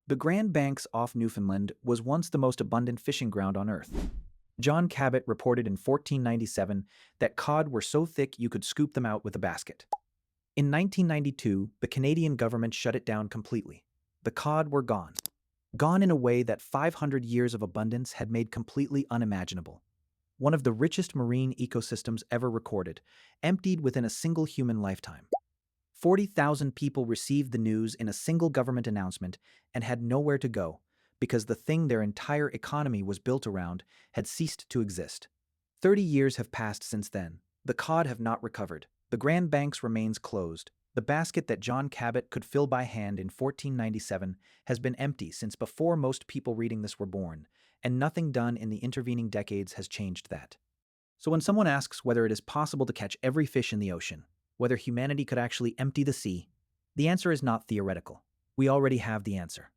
The Grand Banks off Newfoundland was once the most abundant fishing ground on Earth. John Cabot reported in 1497 that cod were so thick you could scoop them out with a basket. In 1992, the Canadian government shut it down completely. The cod were gone. Gone in a way that 500 years of abundance had made completely unimaginable. One of the richest marine ecosystems ever recorded, emptied within a single human lifetime. 40,000 people received the news in a single government announcement and had nowhere to go because the thing their entire economy was built around had ceased to exist. 30 years have passed since then. The cod have not recovered. The Grand Banks remains closed. The basket that John Cabot could fill by hand in 1497 has been empty since before most people reading this were born, and nothing done in the intervening decades has changed that. So when someone asks whether it is possible to catch every fish in the ocean, whether humanity could actually empty the sea, the answer is not theoretical. We already have the answer.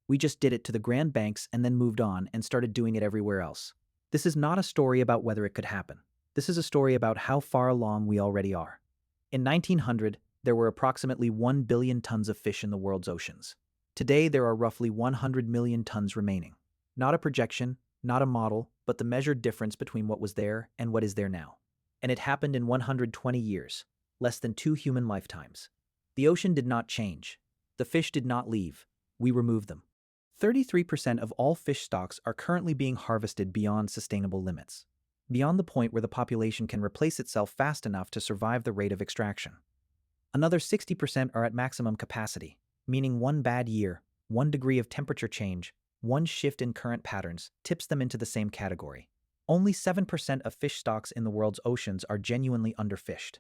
We just did it to the Grand Banks and then moved on and started doing it everywhere else. This is not a story about whether it could happen. This is a story about how far along we already are. In 1900, there were approximately 1 billion tons of fish in the world's oceans. Today, there are roughly 100 million tons remaining. Not a projection, not a model, but the measured difference between what was there and what is there now. And it happened in 120 years. Less than 2 human lifetimes. The ocean did not change. The fish did not leave. We removed them. 33% of all fish stocks are currently being harvested beyond sustainable limits, beyond the point where the population can replace itself fast enough to survive the rate of extraction. Another 60% are at maximum capacity, meaning one bad year, 1 degree of temperature change, one shift in current patterns tips them into the same category. Only 7% of fish stocks in the world's oceans are genuinely underfished.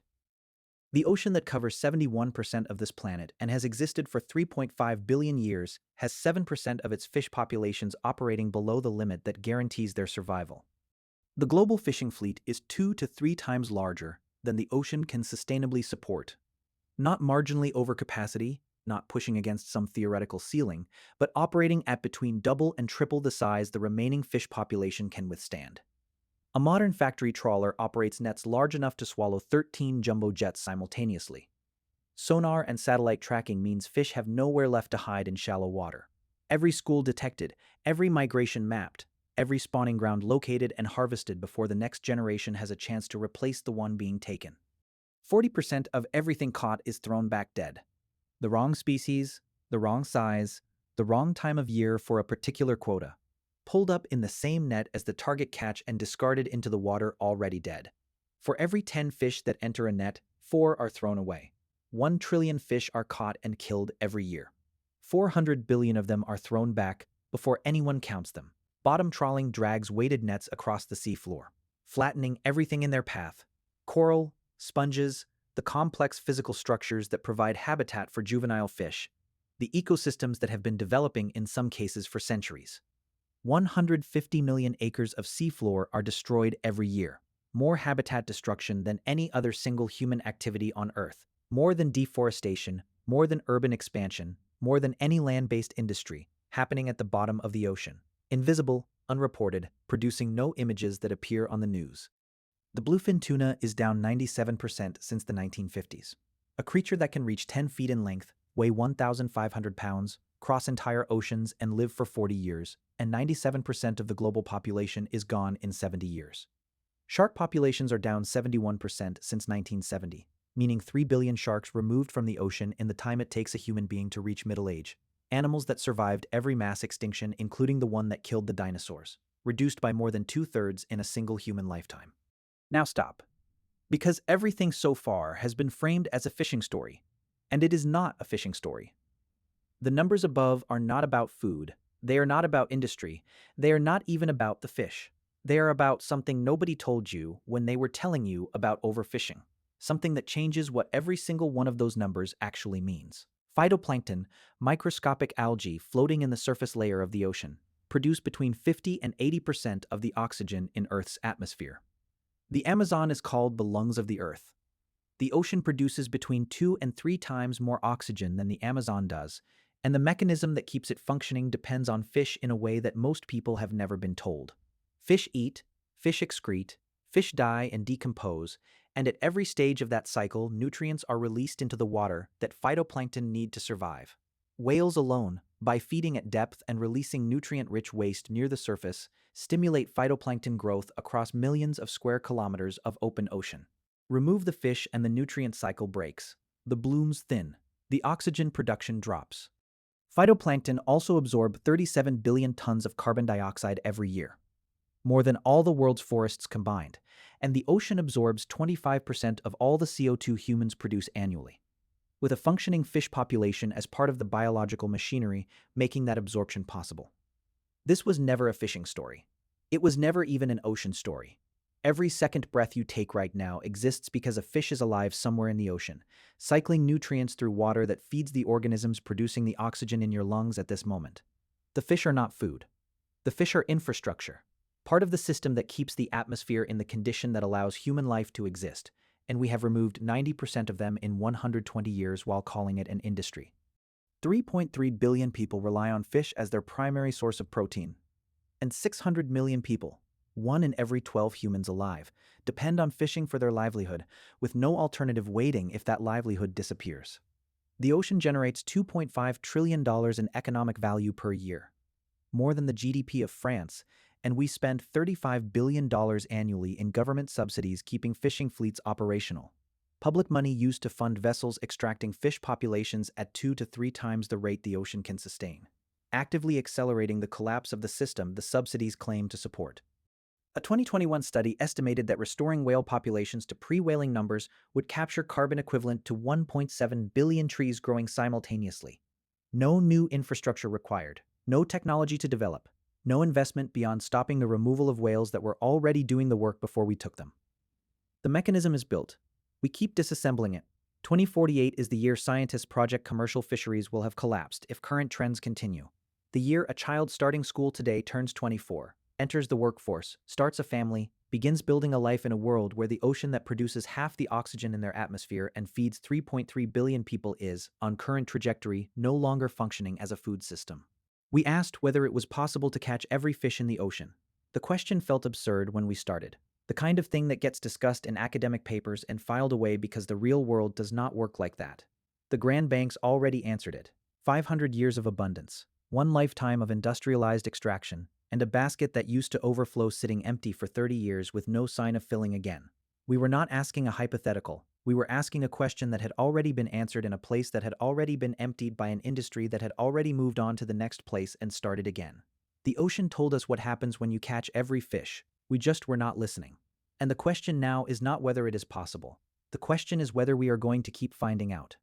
The ocean that covers 71% of this planet and has existed for 3.5 billion years has 7% of its fish populations operating below the limit that guarantees their survival. The global fishing fleet is 2 to 3 times larger than the ocean can sustainably support. Not marginally over capacity, not pushing against some theoretical ceiling, but operating at between double and triple the size the remaining fish population can withstand. A modern factory trawler operates nets large enough to swallow 13 jumbo jets simultaneously. Sonar and satellite tracking means fish have nowhere left to hide in shallow water. Every school detected, every migration mapped, every spawning ground located and harvested before the next generation has a chance to replace the one being taken. 40% of everything caught is thrown back dead. The wrong species, the wrong size, the wrong time of year for a particular quota. Pulled up in the same net as the target catch and discarded into the water already dead. For every 10 fish that enter a net, 4 are thrown away. 1 trillion fish are caught and killed every year. 400 billion of them are thrown back before anyone counts them. Bottom trawling drags weighted nets across the seafloor, flattening everything in their path. Coral, sponges, the complex physical structures that provide habitat for juvenile fish, the ecosystems that have been developing in some cases for centuries. 150 million acres of seafloor are destroyed every year. More habitat destruction than any other single human activity on Earth. More than deforestation, more than urban expansion, more than any land-based industry happening at the bottom of the ocean. Invisible, unreported, producing no images that appear on the news. The bluefin tuna is down 97% since the 1950s. A creature that can reach 10 feet in length, weigh 1,500 pounds, cross entire oceans and live for 40 years, and 97% of the global population is gone in 70 years. Shark populations are down 71% since 1970, meaning 3 billion sharks removed from the ocean in the time it takes a human being to reach middle age. Animals that survived every mass extinction, including the one that killed the dinosaurs, reduced by more than 2/3 in a single human lifetime. Now stop. Because everything so far has been framed as a fishing story, and it is not a fishing story. The numbers above are not about food, they are not about industry, they are not even about the fish. They are about something nobody told you when they were telling you about overfishing, something that changes what every single one of those numbers actually means. Phytoplankton, microscopic algae floating in the surface layer of the ocean, produce between 50 and 80% of the oxygen in Earth's atmosphere. The Amazon is called the lungs of the Earth. The ocean produces between 2 and 3 times more oxygen than the Amazon does, and the mechanism that keeps it functioning depends on fish in a way that most people have never been told. Fish eat, fish excrete, fish die and decompose, and at every stage of that cycle, nutrients are released into the water that phytoplankton need to survive. Whales alone, by feeding at depth and releasing nutrient-rich waste near the surface, stimulate phytoplankton growth across millions of square kilometers of open ocean. Remove the fish and the nutrient cycle breaks. The blooms thin. The oxygen production drops. Phytoplankton also absorb 37 billion tons of carbon dioxide every year, more than all the world's forests combined, and the ocean absorbs 25% of all the CO2 humans produce annually, with a functioning fish population as part of the biological machinery making that absorption possible. This was never a fishing story. It was never even an ocean story. Every second breath you take right now exists because a fish is alive somewhere in the ocean, cycling nutrients through water that feeds the organisms producing the oxygen in your lungs at this moment. The fish are not food. The fish are infrastructure, part of the system that keeps the atmosphere in the condition that allows human life to exist, and we have removed 90% of them in 120 years while calling it an industry. 3.3 billion people rely on fish as their primary source of protein, and 600 million people, 1 in every 12 humans alive, depend on fishing for their livelihood, with no alternative waiting if that livelihood disappears. The ocean generates $2.5 trillion in economic value per year, more than the GDP of France, and we spend $35 billion annually in government subsidies keeping fishing fleets operational. Public money used to fund vessels extracting fish populations at 2 to 3 times the rate the ocean can sustain, actively accelerating the collapse of the system the subsidies claim to support. A 2021 study estimated that restoring whale populations to pre-whaling numbers would capture carbon equivalent to 1.7 billion trees growing simultaneously. No new infrastructure required, no technology to develop, no investment beyond stopping the removal of whales that were already doing the work before we took them. The mechanism is built. We keep disassembling it. 2048 is the year scientists project commercial fisheries will have collapsed if current trends continue. The year a child starting school today turns 24. Enters the workforce, starts a family, begins building a life in a world where the ocean that produces half the oxygen in their atmosphere and feeds 3.3 billion people is, on current trajectory, no longer functioning as a food system. We asked whether it was possible to catch every fish in the ocean. The question felt absurd when we started. The kind of thing that gets discussed in academic papers and filed away because the real world does not work like that. The Grand Banks already answered it. 500 years of abundance, 1 lifetime of industrialized extraction, and a basket that used to overflow sitting empty for 30 years with no sign of filling again. We were not asking a hypothetical. We were asking a question that had already been answered in a place that had already been emptied by an industry that had already moved on to the next place and started again. The ocean told us what happens when you catch every fish. We just were not listening. And the question now is not whether it is possible. The question is whether we are going to keep finding out.